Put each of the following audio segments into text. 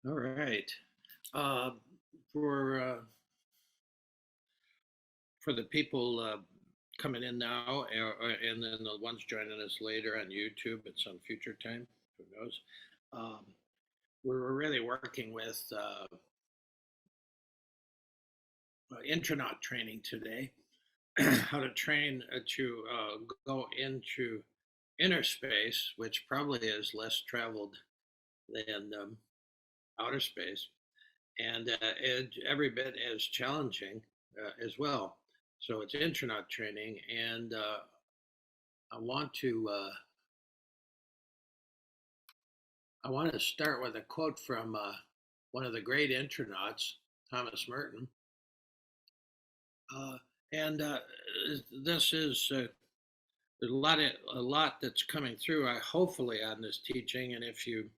All right. Uh, for uh, for the people coming in now, and then the ones joining us later on YouTube at some future time, who knows? Um, we're really working with intronaut training today. How to train to go into inner space, which probably is less traveled than outer space, and every bit as challenging as well. So it's intronaut training, and I want to I want to start with a quote from one of the great intronauts, Thomas Merton, uh, and this is there's a lot that's coming through. Hopefully on this teaching, and if you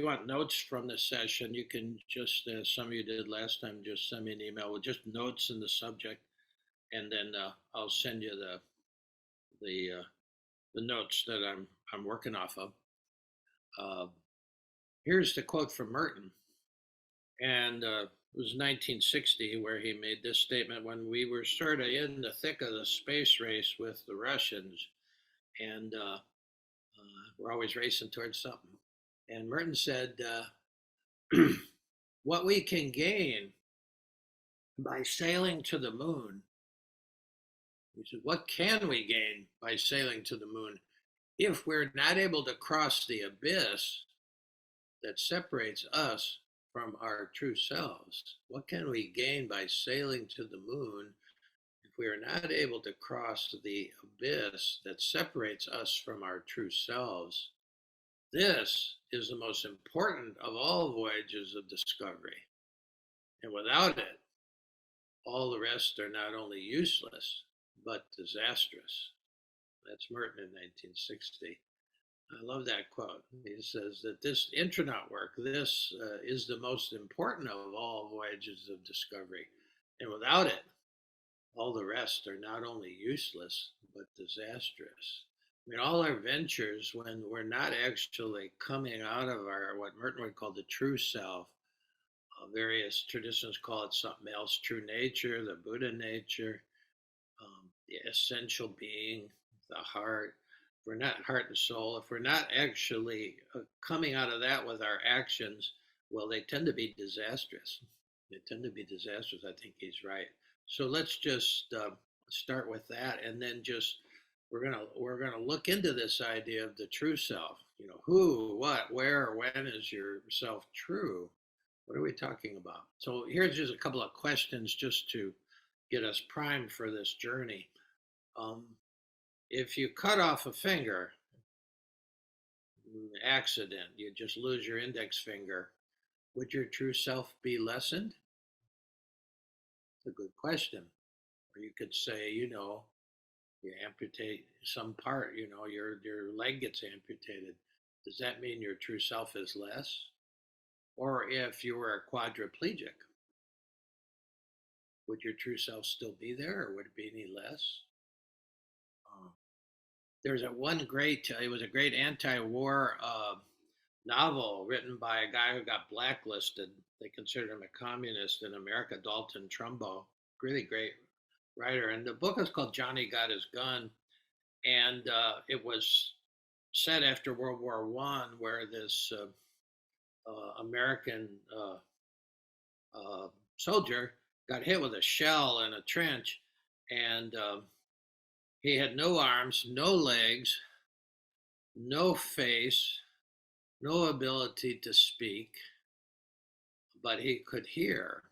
want notes from this session, you can just, as some of you did last time, just send me an email with just notes in the subject, and then I'll send you the uh, the notes that I'm working off of. Uh, Here's the quote from Merton, and it was 1960 where he made this statement when we were sort of in the thick of the space race with the Russians, and we're always racing towards something. And Merton said, "What we can gain by sailing to the moon." He said, "What can we gain by sailing to the moon if we're not able to cross the abyss that separates us from our true selves? What can we gain by sailing to the moon if we are not able to cross the abyss that separates us from our true selves? This is the most important of all voyages of discovery, and without it, all the rest are not only useless, but disastrous." That's Merton in 1960. I love that quote. He says that this intronaut work, this is the most important of all voyages of discovery. And without it, all the rest are not only useless, but disastrous. I mean, all our ventures, when we're not actually coming out of our, what Merton would call the true self, various traditions call it something else, true nature, the Buddha nature, the essential being, the heart. If we're not heart and soul, if we're not actually coming out of that with our actions, well, they tend to be disastrous. They tend to be disastrous. I think he's right. So let's just start with that, and then just we're gonna look into this idea of the true self. You know, who, what, where, when is your self true? What are we talking about? So here's just a couple of questions just to get us primed for this journey. Um, if you cut off a finger, accident, you just lose your index finger, would your true self be lessened? It's a good question. Or you could say, you amputate some part, your leg gets amputated. Does that mean your true self is less? Or if you were a quadriplegic, would your true self still be there, or would it be any less? Uh, there's a one great, it was a great anti-war novel written by a guy who got blacklisted. They considered him a communist in America, Dalton Trumbo. Really great writer. And the book is called Johnny Got His Gun. And it was set after World War I, where this American soldier got hit with a shell in a trench. And he had no arms, no legs, no face, no ability to speak, but he could hear.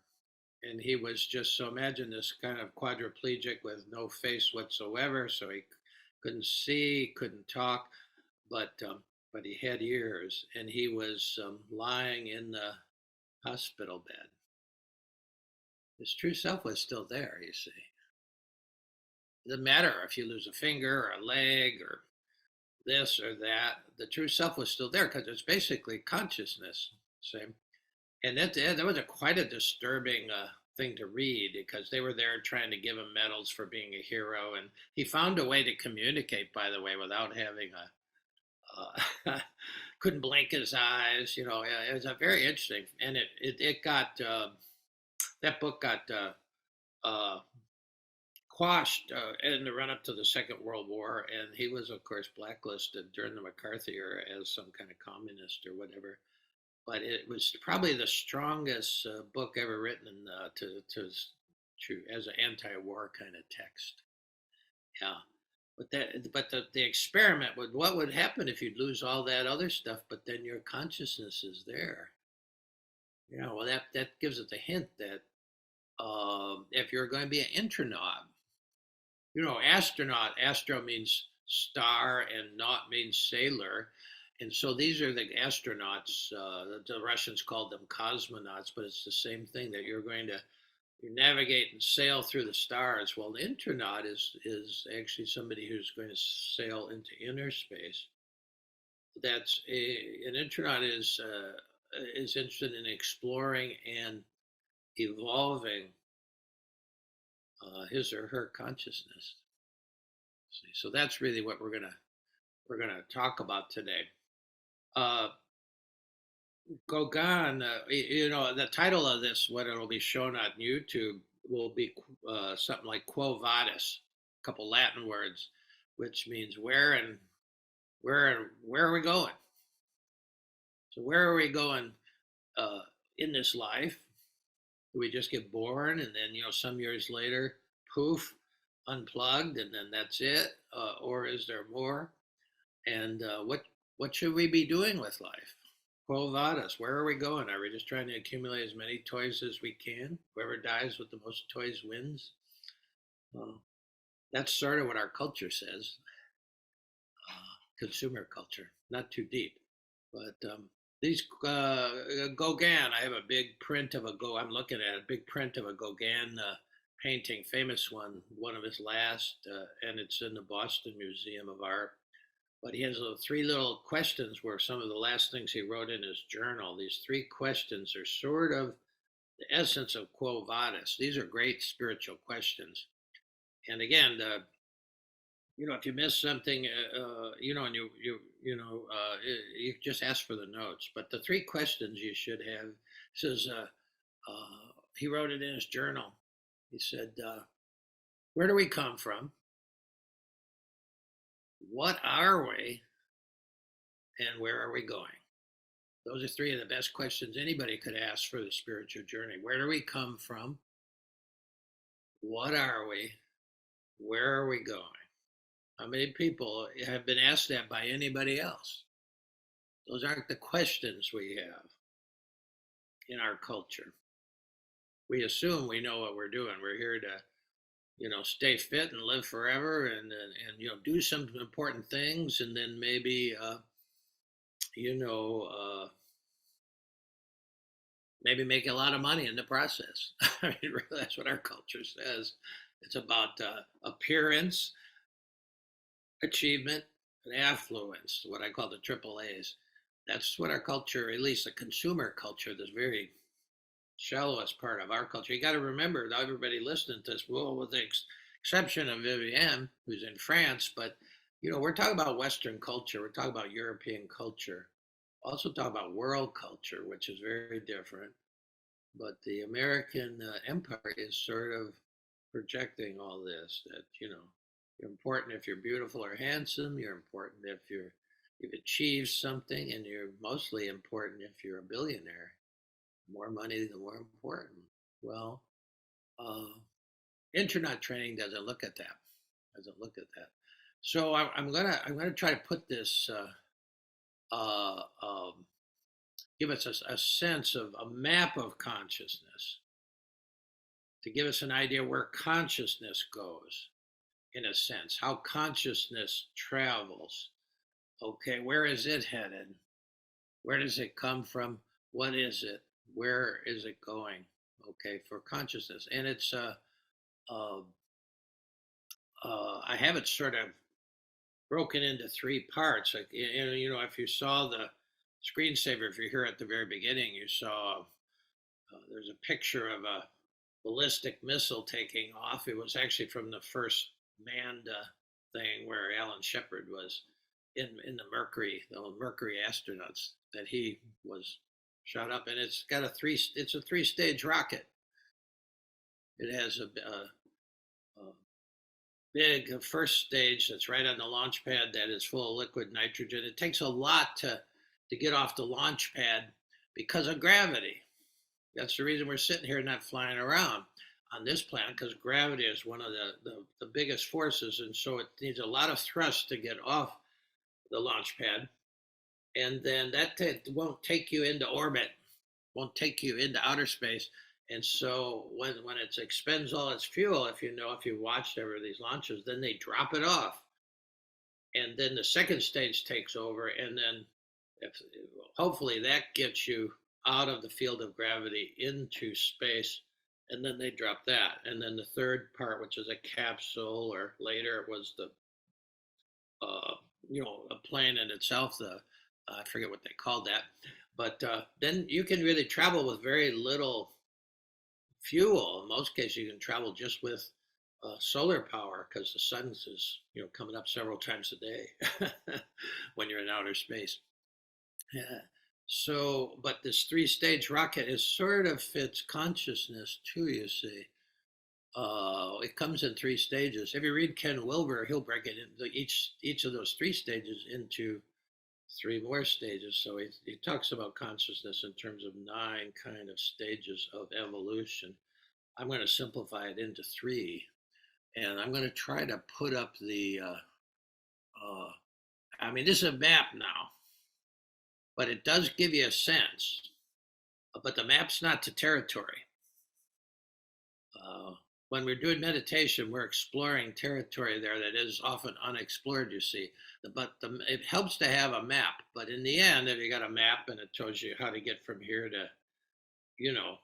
And he was just, so imagine this kind of quadriplegic with no face whatsoever, so he couldn't see, couldn't talk, but he had ears, and he was lying in the hospital bed. His true self was still there, you see. It doesn't matter if you lose a finger or a leg or this or that, the true self was still there because it's basically consciousness. Same. And that was quite a disturbing thing to read, because they were there trying to give him medals for being a hero, and he found a way to communicate, by the way, without having a couldn't blink his eyes. You know, it was a very interesting, and it got that book got uh, quashed in the run up to the Second World War, and he was, of course, blacklisted during the McCarthy era as some kind of communist or whatever. But it was probably the strongest book ever written to as an anti-war kind of text. Yeah, but the experiment would what would happen if you'd lose all that other stuff, but then your consciousness is there. You know, well that gives it the hint that if you're going to be an intronaut, you know, astronaut, astro means star and naut means sailor. And so these are the astronauts. The Russians called them cosmonauts, but it's the same thing that you're going to you navigate and sail through the stars. Well, the intronaut is actually somebody who's going to sail into inner space. An intronaut is interested in exploring and evolving his or her consciousness. So that's really what we're gonna talk about today. Uh, Gauguin, you know, the title of this, what it'll be shown on YouTube, will be something like Quo Vadis, a couple Latin words, which means where are we going? So where are we going in this life? Do we just get born and then, you know, some years later, poof, unplugged, and then that's it? Or is there more? And what should we be doing with life? Quo vadis, where are we going? Are we just trying to accumulate as many toys as we can? Whoever dies with the most toys wins. That's sort of what our culture says. Consumer culture, not too deep, but these Gauguin. I have a big print of I'm looking at a big print of a Gauguin painting, famous one of his last, and it's in the Boston Museum of Art. But he has three little questions were some of the last things he wrote in his journal. These three questions are sort of the essence of Quo Vadis. These are great spiritual questions. And again, you know, if you miss something, you know, and you just ask for the notes. But the three questions you should have says he wrote it in his journal. He said, "Where do we come from? What are we? And where are we going?" Those are three of the best questions anybody could ask for the spiritual journey. Where do we come from? What are we? Where are we going? How many people have been asked that by anybody else? Those aren't the questions we have in our culture. We assume we know what we're doing. We're here to, you know, stay fit and live forever, and you know, do some important things, and then maybe, you know, maybe make a lot of money in the process. I mean, really, that's what our culture says. It's about appearance, achievement, and affluence, what I call the triple A's. That's what our culture, at least the consumer culture, this very shallowest part of our culture. You got to remember, everybody listening to this, well, with the exception of Vivienne, who's in France, but you know, we're talking about Western culture. We're talking about European culture. Also talk about world culture, which is very different. But the American empire is sort of projecting all this that, you know, you're important if you're beautiful or handsome, you're important if you've achieved something, and you're mostly important if you're a billionaire. The more money, the more important. Well, uh, internet training doesn't look at that. Doesn't look at that. So I'm gonna try to put this give us a sense of a map of consciousness to give us an idea where consciousness goes, in a sense, how consciousness travels. Okay, where is it headed? Where does it come from? What is it? Where is it going? Okay, for consciousness. And it's, uh, I have it sort of broken into three parts. Like, you know, if you saw the screensaver, if you're here at the very beginning, you saw there's a picture of a ballistic missile taking off. It was actually from the first manned thing where Alan Shepard was in the Mercury astronauts, that he was shot up, and it's a three-stage rocket. It has a big first stage that's right on the launch pad that is full of liquid nitrogen. It takes a lot to get off the launch pad because of gravity. That's the reason we're sitting here not flying around on this planet, because gravity is one of the biggest forces, and so it needs a lot of thrust to get off the launch pad, and then that won't take you into orbit, won't take you into outer space. And so when it expends all its fuel, if you watched ever these launches, then they drop it off, and then the second stage takes over, and then if, hopefully that gets you out of the field of gravity into space, and then they drop that, and then the third part, which is a capsule, or later it was the a plane in itself. I forget what they called that, but then you can really travel with very little fuel. In most cases, you can travel just with solar power, because the sun is coming up several times a day when you're in outer space. Yeah. So, but this three-stage rocket is sort of fits consciousness too. You see, it comes in three stages. If you read Ken Wilber, he'll break it into each of those three stages into three more stages. So he talks about consciousness in terms of 9 kind of stages of evolution. I'm going to simplify it into 3, and I'm going to try to put up I mean, this is a map now, but it does give you a sense. But the map's not to territory. When we're doing meditation, we're exploring territory there that is often unexplored, you see. But it helps to have a map. But in the end, if you got a map and it tells you how to get from here to, you know,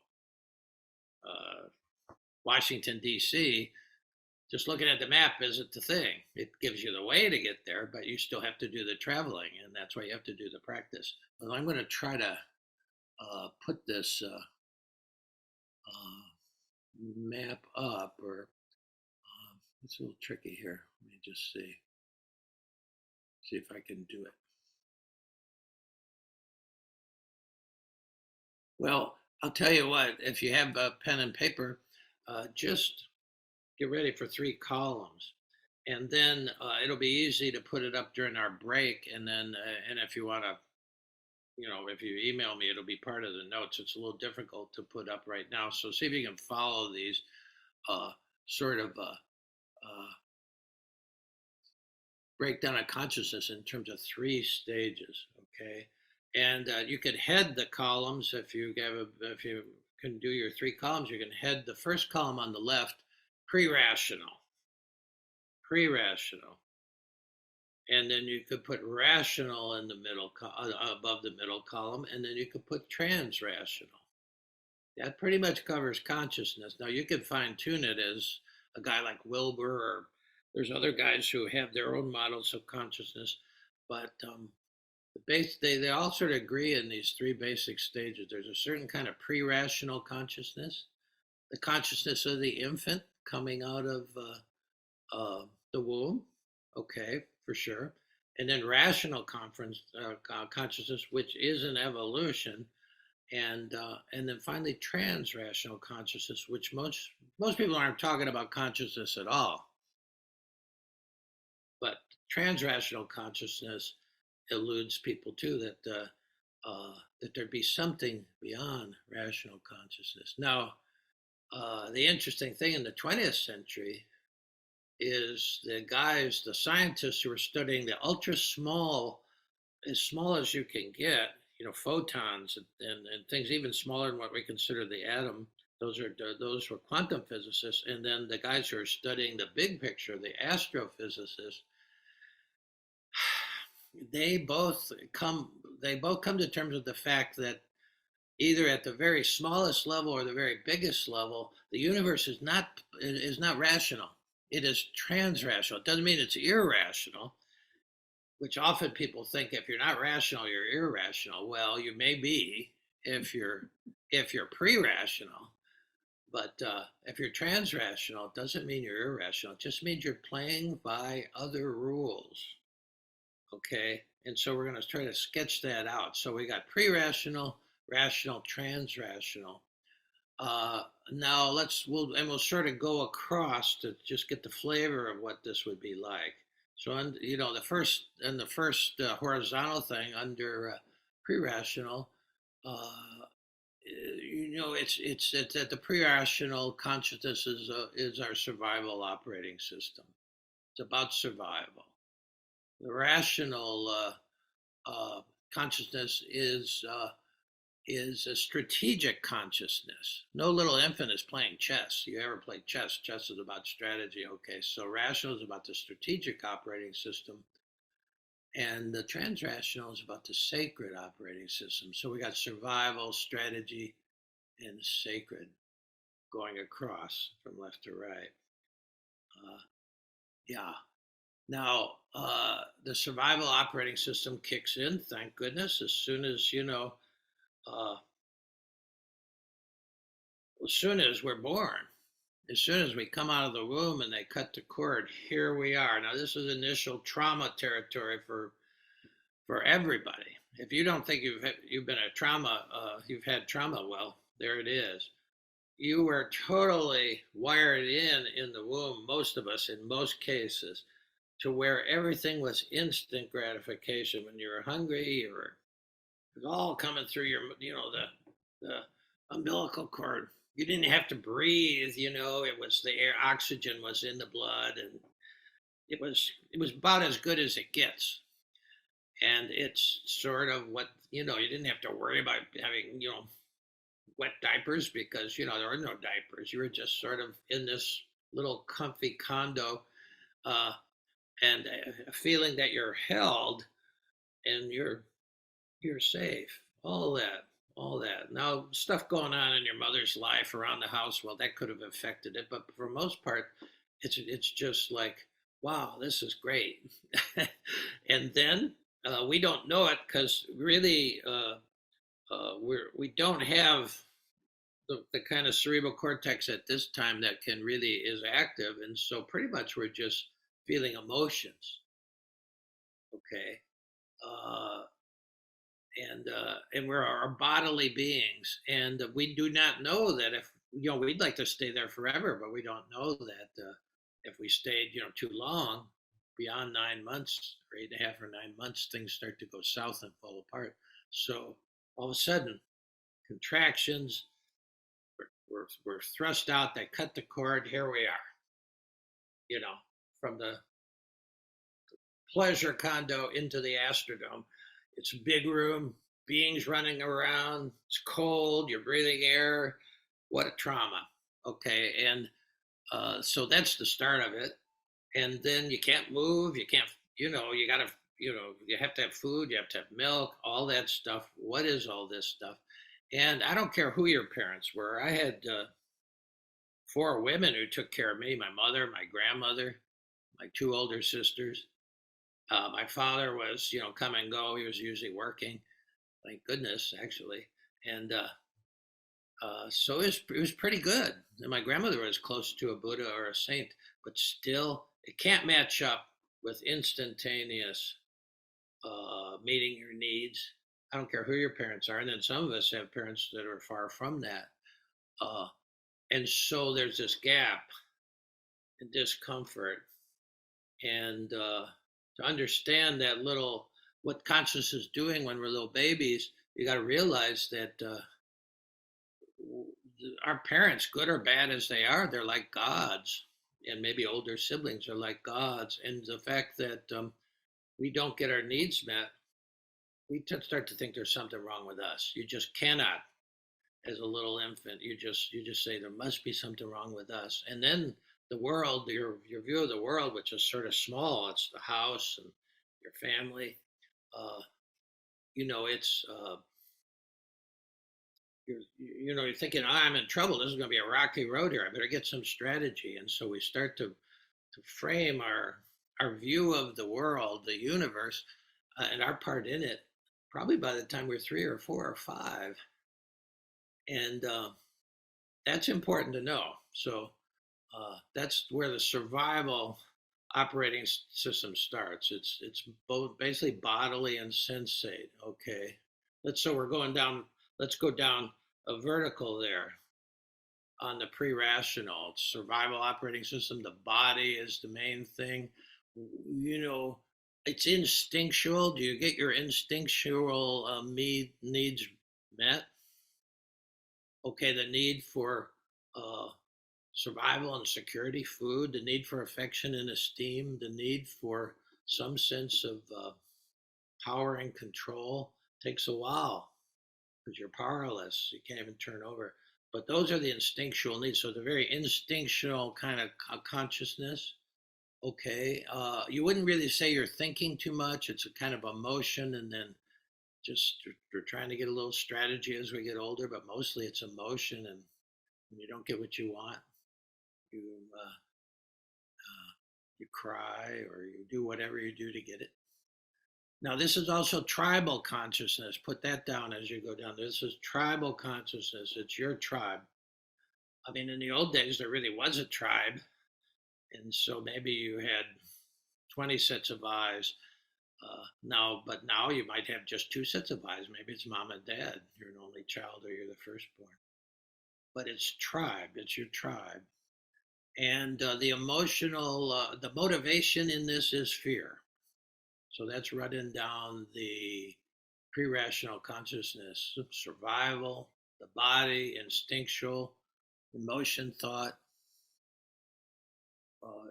Washington, D.C., just looking at the map isn't the thing. It gives you the way to get there, but you still have to do the traveling, and that's why you have to do the practice. But I'm going to try to put this map up, or it's a little tricky here. Let me just see if I can do it. Well, I'll tell you what, if you have a pen and paper, just get ready for 3 columns. And then it'll be easy to put it up during our break. And then, and if you want to, if you email me, it'll be part of the notes. It's a little difficult to put up right now. So see if you can follow these sort of breakdown of consciousness in terms of 3 stages. Okay. And you could head the columns if you can do your 3 columns. You can head the first column on the left, pre-rational, and then you could put rational in the middle, above the middle column, and then you could put trans-rational. That pretty much covers consciousness. Now you can fine tune it as a guy like Wilber, or there's other guys who have their own models of consciousness, but they all sort of agree in these 3 basic stages. There's a certain kind of pre-rational consciousness, the consciousness of the infant coming out of the womb, okay, for sure, and then rational consciousness, which is an evolution, and then finally trans-rational consciousness, which most people aren't talking about consciousness at all, but trans-rational consciousness eludes people too, that there'd be something beyond rational consciousness. Now, the interesting thing in the 20th century is the scientists who are studying the ultra small, as small as you can get, photons and things even smaller than what we consider the atom. Those were quantum physicists, and then the guys who are studying the big picture, the astrophysicists. They both come to terms with the fact that either at the very smallest level or the very biggest level, the universe is not rational. It is trans-rational. It doesn't mean it's irrational, which often people think if you're not rational, you're irrational. Well, you may be if you're pre-rational, but if you're trans-rational, it doesn't mean you're irrational. It just means you're playing by other rules. Okay. And so we're going to try to sketch that out. So we got pre-rational, rational, trans-rational. Uh, Now we'll sort of go across to just get the flavor of what this would be like. So, the first horizontal thing under pre-rational, uh, it's that the pre-rational consciousness is our survival operating system. It's about survival. The rational consciousness is a strategic consciousness. No little infant is playing chess. You ever played chess? Chess is about strategy. Okay, so rational is about the strategic operating system, and the transrational is about the sacred operating system. So we got survival, strategy, and sacred going across from left to right. Yeah. Now, the survival operating system kicks in, thank goodness, as soon as, uh, as soon as we're born. As soon as we come out of the womb and they cut the cord, here we are. Now, this is initial trauma territory for everybody. If you don't think you've been a trauma, you've had trauma, well, there it is. You were totally wired in the womb, most of us, in most cases, to where everything was instant gratification. When you were hungry, it was all coming through the umbilical cord. You didn't have to breathe. It was the air, oxygen was in the blood, and it was about as good as it gets. And it's sort of what you didn't have to worry about having wet diapers, because there were no diapers. You were just sort of in this little comfy condo, uh, and a feeling that you're held and you're safe. All that. Now, stuff going on in your mother's life around the house, well, that could have affected it, but for most part, it's just like, wow, this is great. And then we don't know it because really we don't have the kind of cerebral cortex at this time that can really is active, and so pretty much we're just feeling emotions. Okay. Uh, and we're our bodily beings, and we do not know that if we'd like to stay there forever, but we don't know that if we stayed too long, beyond 9 months or 8.5 or 9 months, things start to go south and fall apart. So all of a sudden, contractions, we're thrust out, they cut the cord, here we are, you know from the pleasure condo into the Astrodome. It's a big room, beings running around. It's cold. You're breathing air. What a trauma. Okay, and so that's the start of it. And then you can't move. You can't. You gotta. You have to have food. You have to have milk. All that stuff. What is all this stuff? And I don't care who your parents were. I had four women who took care of me: my mother, my grandmother, my two older sisters. My father was, come and go. He was usually working. Thank goodness, actually. And so it was pretty good. And my grandmother was close to a Buddha or a saint, but still, it can't match up with instantaneous meeting your needs. I don't care who your parents are. And then some of us have parents that are far from that. Uh, and so there's this gap and discomfort. And to understand that what consciousness is doing when we're little babies, you got to realize that our parents, good or bad as they are, they're like gods, and maybe older siblings are like gods. And the fact that we don't get our needs met, we start to think there's something wrong with us. You just cannot, as a little infant, you just say there must be something wrong with us. And then the world, your view of the world, which is sort of small, it's the house and your family. Uh, it's you're thinking, oh, I'm in trouble. This is going to be a rocky road here. I better get some strategy. And so we start to frame our view of the world, the universe, and our part in it. Probably by the time we're 3 or 4 or 5, and that's important to know. So that's where the survival operating system starts. It's both basically bodily and sensate. Okay, so we're going down. Let's go down a vertical there on the pre-rational survival operating system. The body is the main thing. You know, it's instinctual. Do you get your instinctual needs met? Okay, the need for uh, survival and security, food, the need for affection and esteem, the need for some sense of power and control takes a while because you're powerless. You can't even turn over. But those are the instinctual needs. So the very instinctual kind of consciousness. Okay, you wouldn't really say you're thinking too much. It's a kind of emotion, and then just we're trying to get a little strategy as we get older. But mostly it's emotion, and when you don't get what you want, you you cry or you do whatever you do to get it. Now, this is also tribal consciousness. Put that down as you go down. This is tribal consciousness. It's your tribe. I mean, in the old days, there really was a tribe. And so maybe you had 20 sets of eyes. But now you might have just two sets of eyes. Maybe it's mom and dad. You're an only child or you're the firstborn. But it's tribe. It's your tribe. And the motivation in this is fear. So that's running down the pre-rational consciousness, survival, the body, instinctual, emotion, thought,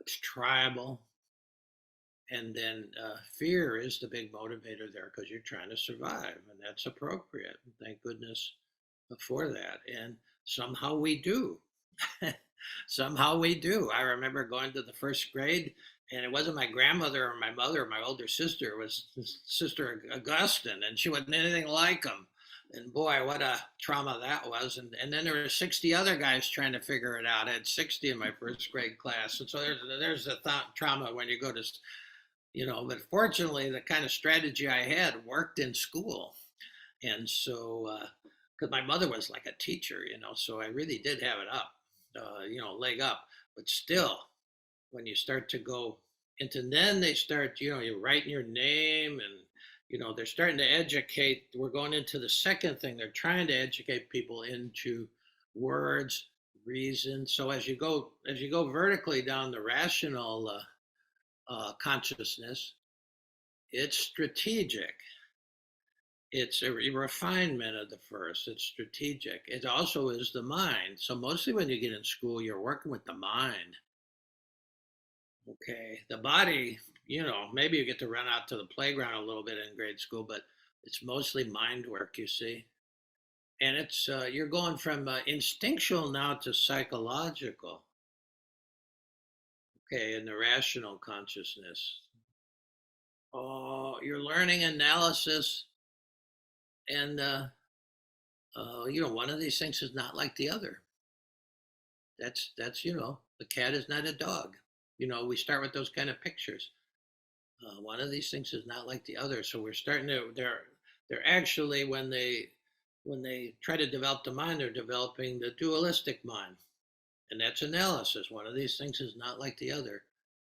it's tribal. And then fear is the big motivator there because you're trying to survive, and that's appropriate. Thank goodness for that. And somehow we do. Somehow we do. I remember going to the first grade, and it wasn't my grandmother or my mother or my older sister. It was Sister Augustine, and she wasn't anything like him. And boy, what a trauma that was. And then there were 60 other guys trying to figure it out. I had 60 in my first grade class. And so there's the trauma when you go to, but fortunately, the kind of strategy I had worked in school. And so, because my mother was like a teacher, so I really did have it up, leg up. But still, when you start to go into, then they start, you're writing your name and, they're starting to educate. We're going into the second thing. They're trying to educate people into words, reason. So as you go vertically down the rational consciousness, it's strategic. It's a refinement of the first. It's strategic. It also is the mind. So mostly when you get in school, you're working with the mind. Okay, the body, maybe you get to run out to the playground a little bit in grade school, but it's mostly mind work, you see. And it's you're going from instinctual now to psychological. Okay, in the rational consciousness. Oh, you're learning analysis, and one of these things is not like the other. That's the cat is not a dog. We start with those kind of pictures. One of these things is not like the other. So we're starting to they're actually when they try to develop the mind, they're developing the dualistic mind, and that's analysis. One of these things is not like the other,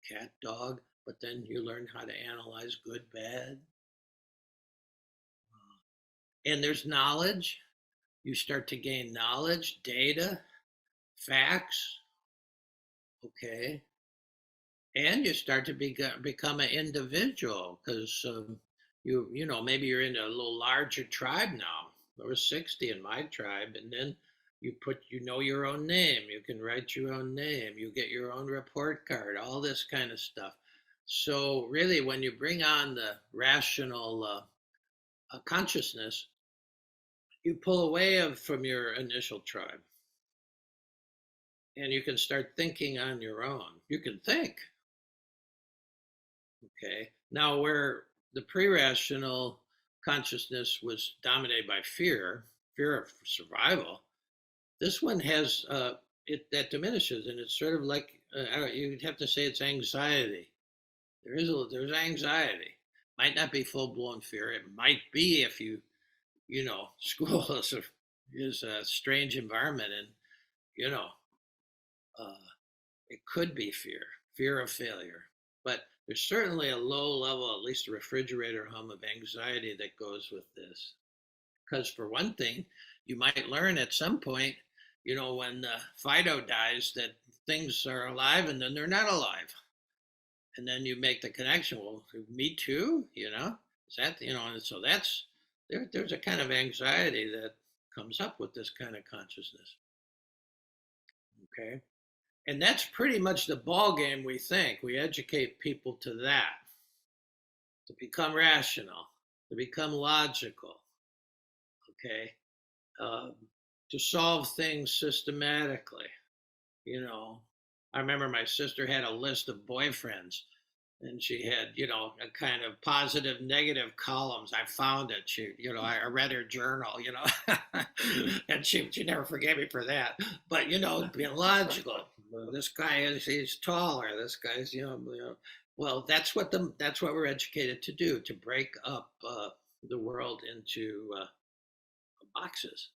cat, dog. But then you learn how to analyze good, bad, and there's knowledge. You start to gain knowledge, data, facts. Okay, and you start to become an individual because maybe you're in a little larger tribe now. There was 60 in my tribe, and then you know your own name, you can write your own name, you get your own report card, all this kind of stuff. So really when you bring on the rational consciousness, you pull away from your initial tribe and you can start thinking on your own. You can think. Okay. Now, where the pre-rational consciousness was dominated by fear of survival, this one has that diminishes, and it's sort of like you'd have to say it's anxiety. There's anxiety. Might not be full blown fear. It might be if school is a strange environment, and uh, it could be fear of failure. But there's certainly a low level, at least a refrigerator hum of anxiety that goes with this. Because for one thing, you might learn at some point, when Fido dies, that things are alive and then they're not alive. And then you make the connection. Well, me too, is that, and so there's a kind of anxiety that comes up with this kind of consciousness. Okay. And that's pretty much the ball game, we think. We educate people to that, to become rational, to become logical, okay, to solve things systematically. I remember my sister had a list of boyfriends, and she had, a kind of positive, negative columns. I found it. I read her journal, and she never forgave me for that. But being logical. This guy he's taller. This guy's, well, that's what we're educated to do, to break up the world into boxes.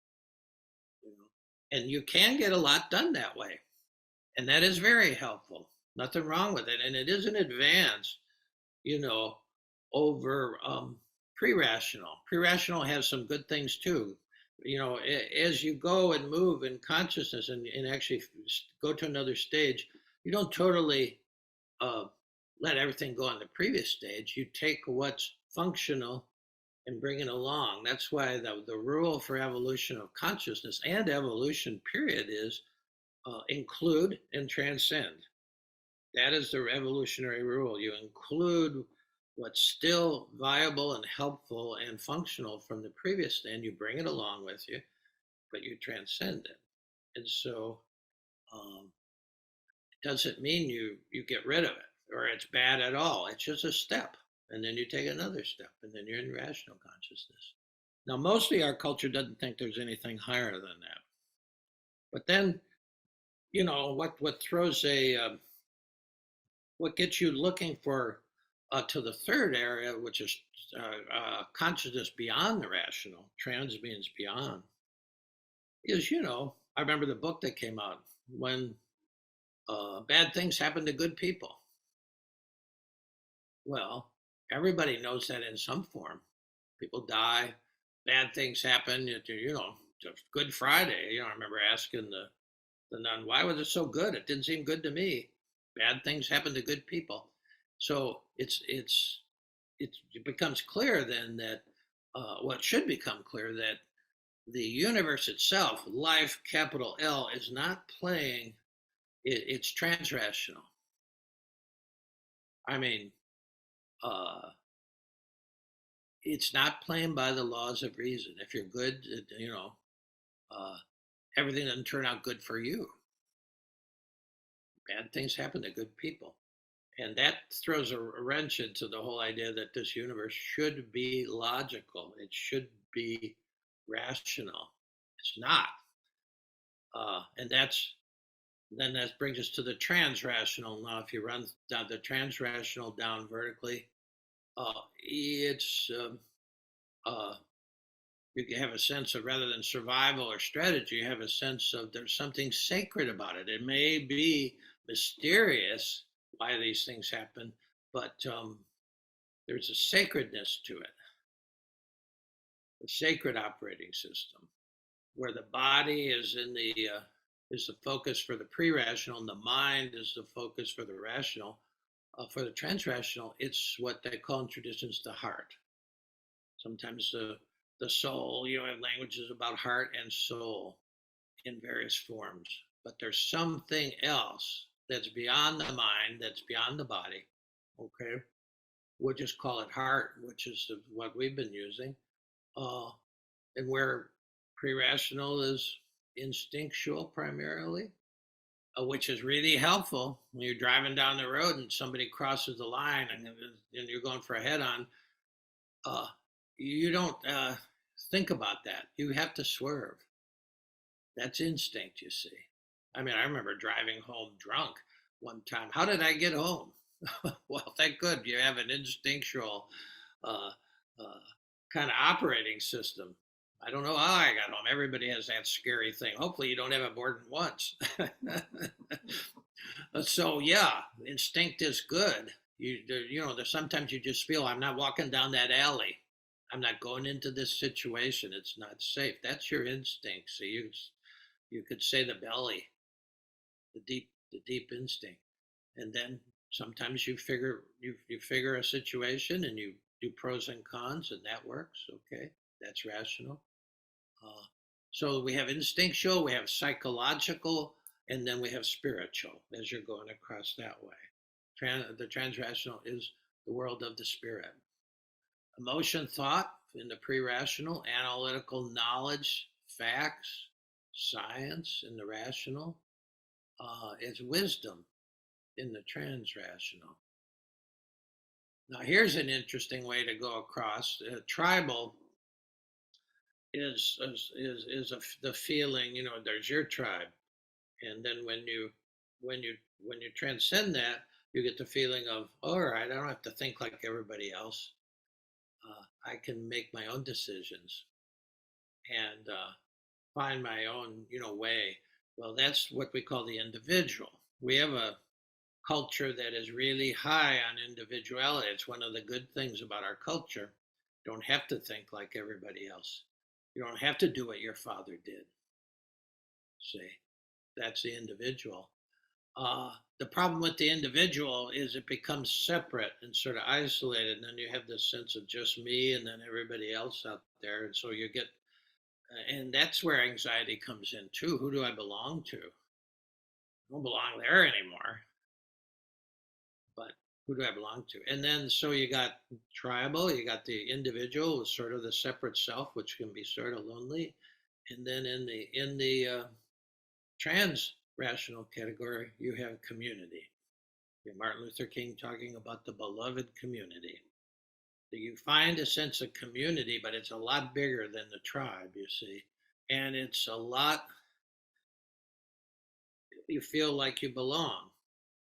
And you can get a lot done that way, and that is very helpful. Nothing wrong with it, and it is an advance, over pre-rational. Pre-rational has some good things too. As you go and move in consciousness and actually go to another stage, you don't totally let everything go on the previous stage. You take what's functional and bring it along. That's why the rule for evolution of consciousness and evolution, period, is include and transcend. That is the evolutionary rule. You include what's still viable and helpful and functional from the previous stand. You bring it along with you, but you transcend it. And so it doesn't mean you get rid of it or it's bad at all. It's just a step. And then you take another step, and then you're in rational consciousness. Now, mostly our culture doesn't think there's anything higher than that. But then, what throws what gets you looking for to the third area, which is consciousness beyond the rational, trans means beyond, is, I remember the book that came out, When Bad Things Happen to Good People. Well, everybody knows that in some form. People die, bad things happen, Good Friday. I remember asking the nun, why was it so good? It didn't seem good to me. Bad things happen to good people. So it becomes clear then that what should become clear, that the universe itself, life, capital L, is not playing. It's transrational. I mean, it's not playing by the laws of reason. If you're good, everything doesn't turn out good for you. Bad things happen to good people. And that throws a wrench into the whole idea that this universe should be logical. It should be rational. It's not. And then that brings us to the transrational. Now, if you run down the transrational down vertically, it's you have a sense of, rather than survival or strategy, you have a sense of there's something sacred about it. It may be mysterious why these things happen, but there's a sacredness to it, a sacred operating system, where the body is is the focus for the pre-rational, and the mind is the focus for the rational. For the transrational, it's what they call in traditions the heart. Sometimes the soul, have languages about heart and soul in various forms, but there's something else that's beyond the mind, that's beyond the body. Okay, we'll just call it heart, which is what we've been using, and where pre-rational is instinctual primarily, which is really helpful when you're driving down the road and somebody crosses the line and you're going for a head-on. You don't think about that. You have to swerve. That's instinct, you see. I mean, I remember driving home drunk one time. How did I get home? Well, thank good you have an instinctual kind of operating system. I don't know how I got home. Everybody has that scary thing. Hopefully you don't have it more than once. So yeah, instinct is good. there's sometimes you just feel, I'm not walking down that alley. I'm not going into this situation. It's not safe. That's your instinct. So you could say the belly, the deep instinct. And then sometimes you figure a situation and you do pros and cons, and that works. Okay, that's rational. Uh, so we have instinctual, we have psychological, and then we have spiritual as you're going across that way. The transrational is the world of the spirit. Emotion, thought in the pre-rational, analytical knowledge, facts, science in the rational, is wisdom in the transrational. Now, here's an interesting way to go across. Tribal the feeling, there's your tribe, and then when you transcend that, you get the feeling of, all right, I don't have to think like everybody else. I can make my own decisions and find my own, way. Well, that's what we call the individual. We have a culture that is really high on individuality. It's one of the good things about our culture. You don't have to think like everybody else. You don't have to do what your father did. See, that's the individual. The problem with the individual is it becomes separate and sort of isolated, and then you have this sense of just me and then everybody else out there, and so you get, and that's where anxiety comes in too. Who do I belong to? I don't belong there anymore, but who do I belong to? And then so you got tribal, you got the individual, sort of the separate self, which can be sort of lonely, and then in the trans rational category, you have community. You have Martin Luther King talking about the beloved community. You find a sense of community, but it's a lot bigger than the tribe, you see. And it's a lot, you feel like you belong.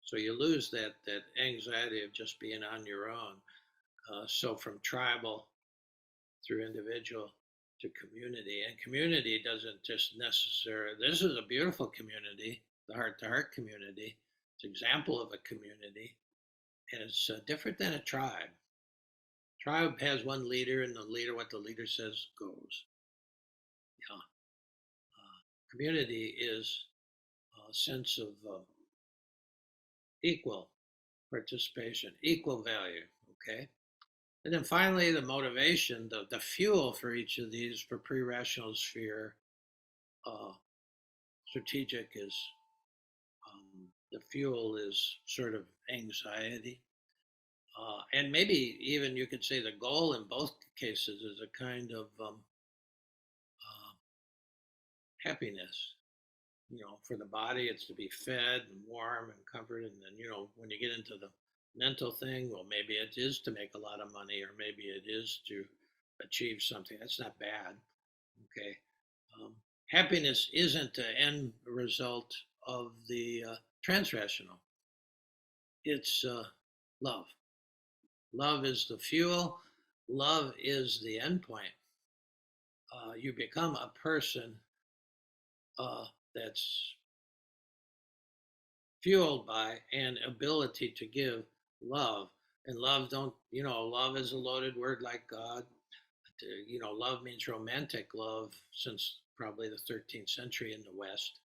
So you lose that anxiety of just being on your own. So from tribal through individual to community, and community doesn't just necessarily, this is a beautiful community, the heart-to-heart community. It's an example of a community, and it's different than a tribe. Tribe has one leader, and what the leader says goes. Yeah. Community is a sense of equal participation, equal value. Okay. And then finally, the motivation, the fuel for each of these, for pre-rational sphere, strategic is, the fuel is sort of anxiety. And maybe even you could say the goal in both cases is a kind of happiness. For the body, it's to be fed and warm and comforted. And then, when you get into the mental thing, well, maybe it is to make a lot of money, or maybe it is to achieve something. That's not bad. Okay. Happiness isn't the end result of the transrational. It's love. Love is the fuel. Love is the endpoint. You become a person that's fueled by an ability to give love. And love is a loaded word like God. Love means romantic love since probably the 13th century in the West.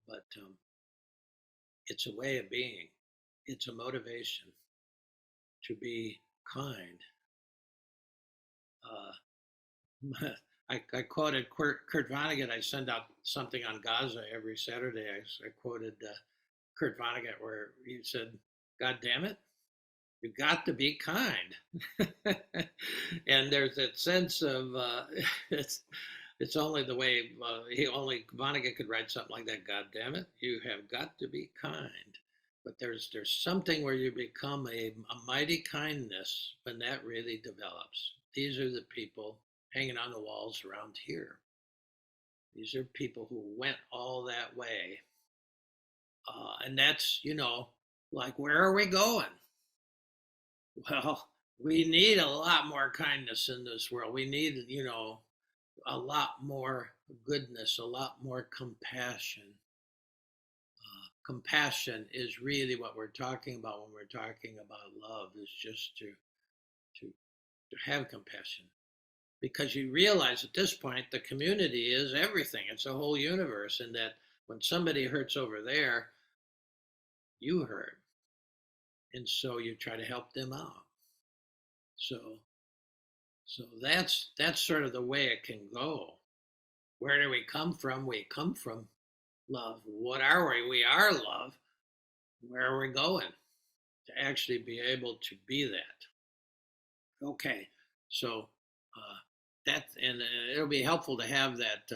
But it's a way of being. It's a motivation to be kind. I quoted Kurt Vonnegut. I send out something on Gaza every Saturday. I quoted Kurt Vonnegut where he said, "God damn it, you got to be kind." And there's that sense of it's only the way Vonnegut could write something like that. God damn it, you have got to be kind. But there's something where you become a mighty kindness when that really develops. These are the people hanging on the walls around here. These are people who went all that way. And that's, like, where are we going? Well, we need a lot more kindness in this world. We need, a lot more goodness, a lot more compassion. compassion is really what we're talking about when we're talking about love, is just to to have compassion, because you realize at this point the community is everything. It's a whole universe, and that when somebody hurts over there, you hurt, and so you try to help them out. So that's sort of the way it can go. Where do we come from? We come from love. What are we? We are love. Where are we going to actually be able to be that? Okay, so that, and it'll be helpful to have that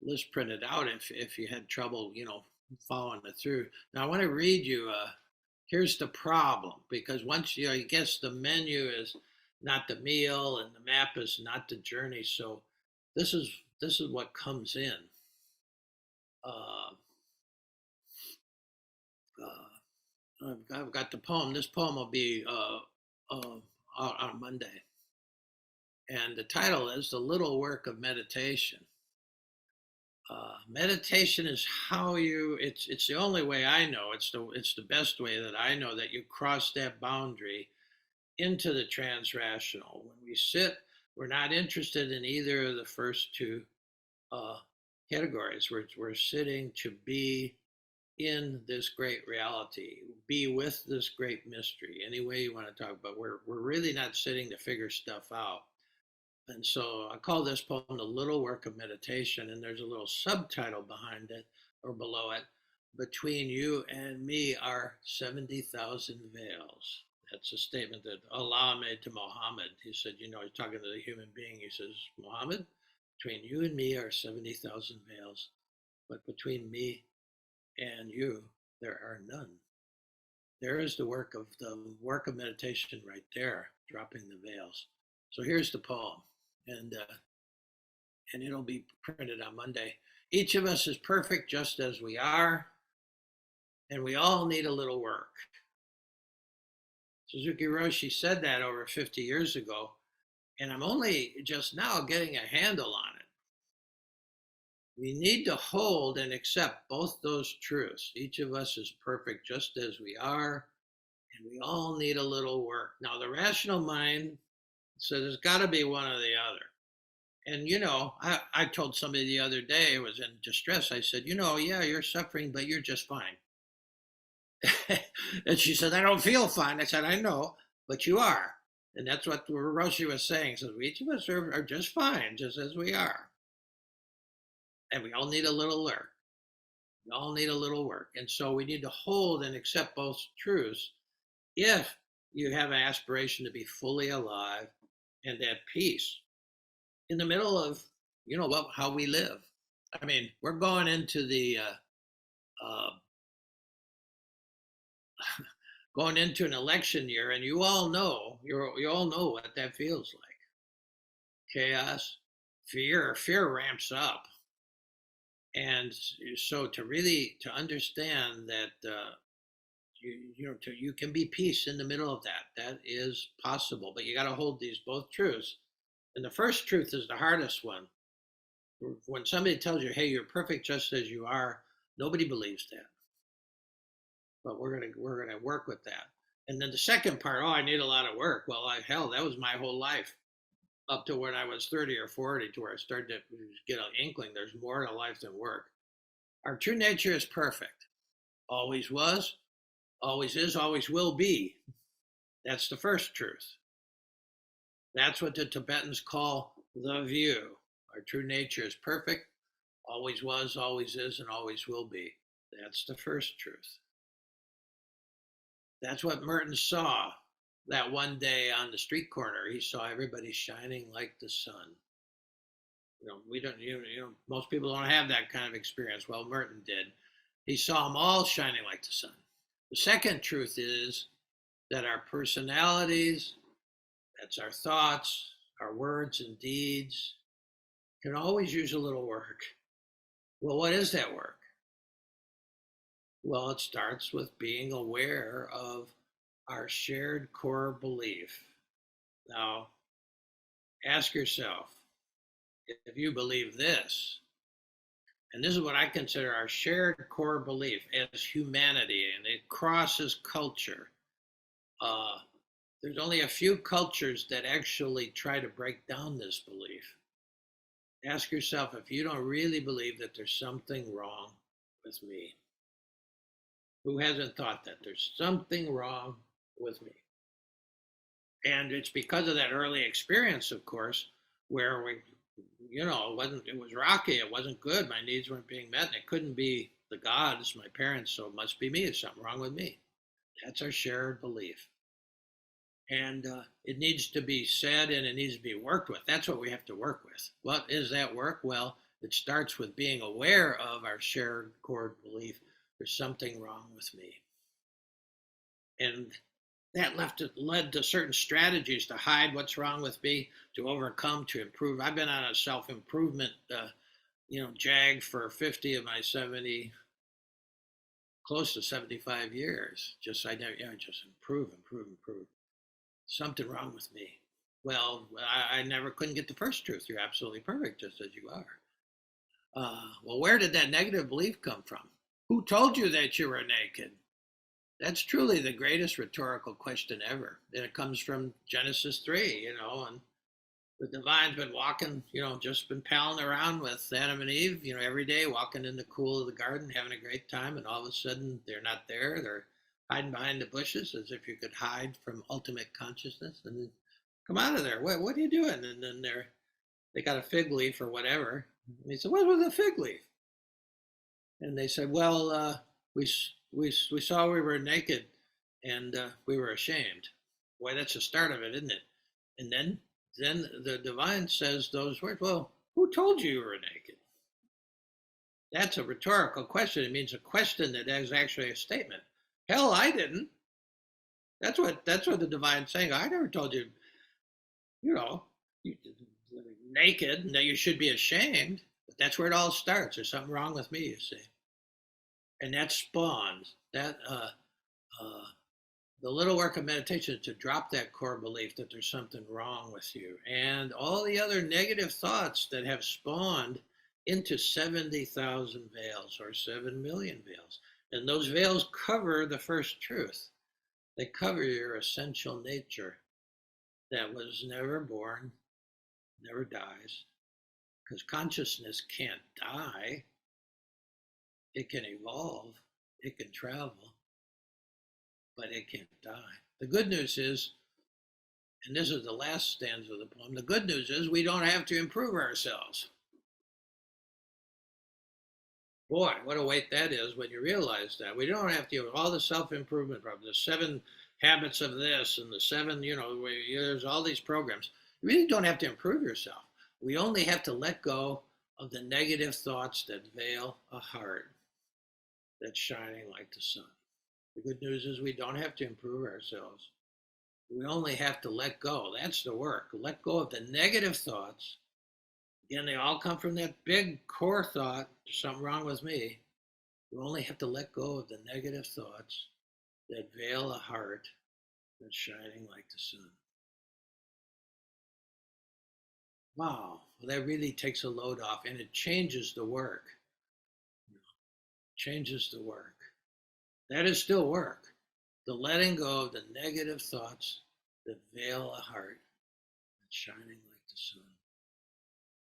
list printed out if you had trouble, following it through. Now I want to read you. Here's the problem, because once I guess the menu is not the meal and the map is not the journey. So this is what comes in. Uh, I've got the poem. This poem will be out on Monday, and the title is "The Little Work of Meditation." Meditation is how you. It's the only way I know. It's the best way that I know that you cross that boundary into the transrational. When we sit, we're not interested in either of the first two uh, categories. We're sitting to be in this great reality, be with this great mystery, any way you want to talk about. We're really not sitting to figure stuff out. And so I call this poem "The Little Work of Meditation," and there's a little subtitle behind it or below it: "Between you and me are 70,000 veils." That's a statement that Allah made to Muhammad. He said, he's talking to the human being. He says, "Muhammad, between you and me are 70,000 veils, but between me and you, there are none." There is the work of meditation right there, dropping the veils. So here's the poem, and it'll be printed on Monday. Each of us is perfect just as we are, and we all need a little work. Suzuki Roshi said that over 50 years ago, and I'm only just now getting a handle on it. We need to hold and accept both those truths. Each of us is perfect just as we are, and we all need a little work. Now, the rational mind says there's got to be one or the other. And, I told somebody the other day, who was in distress, I said, yeah, you're suffering, but you're just fine. And she said, "I don't feel fine." I said, "I know, but you are." And that's what Roshi was saying. So each of us are just fine, just as we are. And we all need a little work. We all need a little work. And so we need to hold and accept both truths if you have an aspiration to be fully alive and at peace in the middle of, how we live. I mean, we're going into the going into an election year, and you all know what that feels like. Chaos, fear ramps up, and so to understand that you can be peace in the middle of that is possible, but you got to hold these both truths. And the first truth is the hardest one. When somebody tells you, "Hey, you're perfect just as you are," nobody believes that. But we're gonna work with that. And then the second part, "Oh, I need a lot of work." Well, hell, that was my whole life up to when I was 30 or 40, to where I started to get an inkling there's more to life than work. Our true nature is perfect. Always was, always is, always will be. That's the first truth. That's what the Tibetans call the view. Our true nature is perfect, always was, always is, and always will be. That's the first truth. That's what Merton saw that one day on the street corner. He saw everybody shining like the sun. We don't, most people don't have that kind of experience. Well, Merton did. He saw them all shining like the sun. The second truth is that our personalities, that's our thoughts, our words and deeds, can always use a little work. Well, what is that work? Well, it starts with being aware of our shared core belief. Now, ask yourself, if you believe this, And this is what I consider our shared core belief as humanity, and it crosses culture. Uh, there's only a few cultures that actually try to break down this belief. Ask yourself if you don't really believe that there's something wrong with me. Who hasn't thought that there's something wrong with me? And it's because of that early experience, of course, where it was rocky, it wasn't good, my needs weren't being met, and it couldn't be the gods, my parents, so it must be me, there's something wrong with me. That's our shared belief. And it needs to be said and it needs to be worked with. That's what we have to work with. What is that work? Well, it starts with being aware of our shared core belief. There's something wrong with me. And that led to certain strategies to hide what's wrong with me, to overcome, to improve. I've been on a self-improvement, jag for 50 of my 70, close to 75 years. Just improve. Something wrong with me. Well, I never couldn't get the first truth. You're absolutely perfect, just as you are. Well, where did that negative belief come from? Who told you that you were naked? That's truly the greatest rhetorical question ever. And it comes from Genesis 3, and the divine's been walking, just been palling around with Adam and Eve, every day, walking in the cool of the garden, having a great time. And all of a sudden, they're not there. They're hiding behind the bushes as if you could hide from ultimate consciousness. And then, come out of there. What are you doing? And then they got a fig leaf or whatever. And he said, what was a fig leaf? And they said, well, we saw we were naked and we were ashamed. Boy, that's the start of it, isn't it? And then the divine says those words. Well, who told you were naked? That's a rhetorical question. It means a question that is actually a statement. Hell, I didn't. That's what the divine's saying. I never told you, naked, and that you should be ashamed. But that's where it all starts. There's something wrong with me, you see. And that spawns the little work of meditation is to drop that core belief that there's something wrong with you and all the other negative thoughts that have spawned into 70,000 veils or 7 million veils. And those veils cover the first truth. They cover your essential nature that was never born, never dies, because consciousness can't die. It can evolve, it can travel, but it can't die. The good news is, and this is the last stanza of the poem, the good news is we don't have to improve ourselves. Boy, what a weight that is when you realize that. We don't have to do all the self-improvement programs, the 7 habits of this and the 7, there's all these programs. You really don't have to improve yourself. We only have to let go of the negative thoughts that veil a heart that's shining like the sun. The good news is we don't have to improve ourselves. We only have to let go. That's the work. Let go of the negative thoughts. Again, they all come from that big core thought, there's something wrong with me. We only have to let go of the negative thoughts that veil a heart that's shining like the sun. Wow, well, that really takes a load off and it changes the work. Changes the work. That is still work. The letting go of the negative thoughts that veil a heart that's shining like the sun.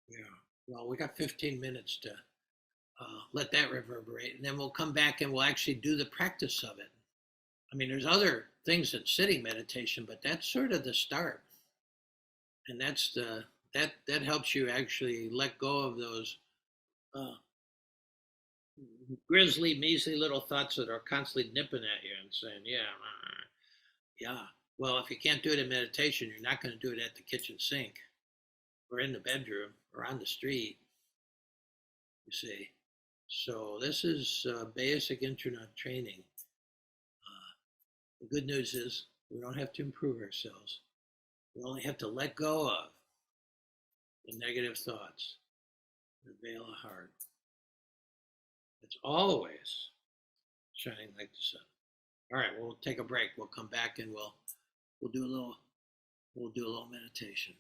Yeah. Well, we got 15 minutes to let that reverberate, and then we'll come back and we'll actually do the practice of it. I mean, there's other things in sitting meditation, but that's sort of the start, and that helps you actually let go of those grisly, measly little thoughts that are constantly nipping at you and saying, yeah. Well, if you can't do it in meditation, you're not going to do it at the kitchen sink or in the bedroom or on the street, you see. So this is basic internet training. The good news is we don't have to improve ourselves. We only have to let go of the negative thoughts that veil a heart. It's always shining like the sun. All right, we'll take a break. We'll come back and we'll do a little meditation.